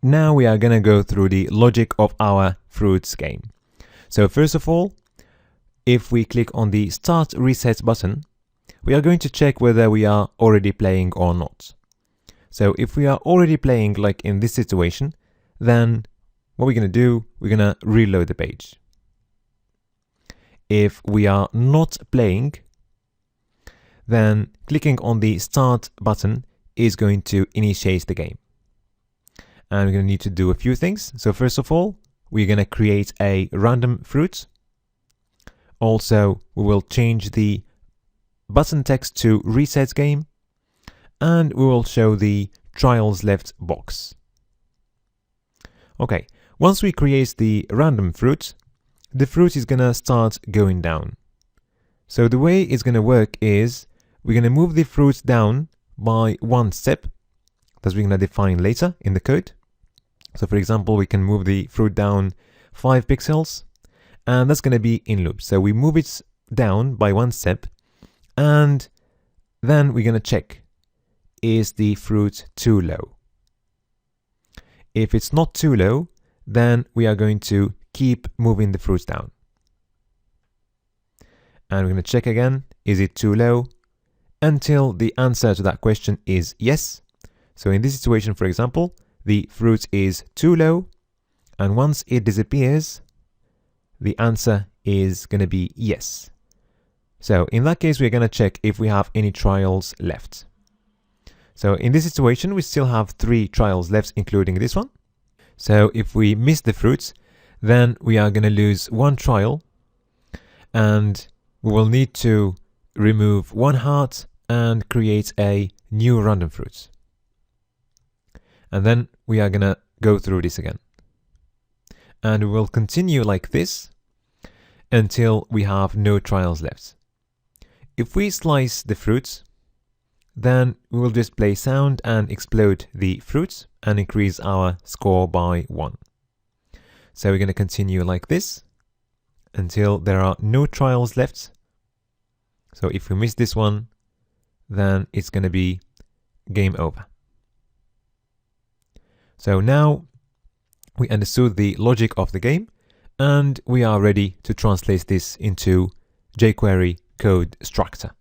now we are going to go through the logic of our fruits game. So first of all, if we click on the Start Reset button, we are going to check whether we are already playing or not. So if we are already playing, like in this situation, then what we're going to do, we're going to reload the page. If we are not playing, then clicking on the Start button is going to initiate the game. And we're going to need to do a few things. So first of all, we're going to create a random fruit. Also, we will change the button text to Reset Game, and we will show the Trials Left box. Okay, once we create the random fruit, the fruit is going to start going down. So the way it's going to work is we're going to move the fruit down by one step that we're going to define later in the code. So for example, we can move the fruit down 5 pixels, and that's going to be in loop. So we move it down by one step, and then we're going to check, is the fruit too low? If it's not too low, then we are going to keep moving the fruits down. And we're going to check again, is it too low? Until the answer to that question is yes. So in this situation, for example, the fruit is too low, and once it disappears, the answer is going to be yes. So in that case, we're going to check if we have any trials left. So in this situation, we still have 3 trials left, including this one. So if we miss the fruits, then we are going to lose 1 trial, and we will need to remove 1 heart and create a new random fruit. And then we are going to go through this again. And we will continue like this until we have no trials left. If we slice the fruits, then we will just play sound and explode the fruits and increase our score by 1. So we're going to continue like this until there are no trials left. So if we miss this one, then it's going to be game over. So now we understood the logic of the game, and we are ready to translate this into jQuery code structure.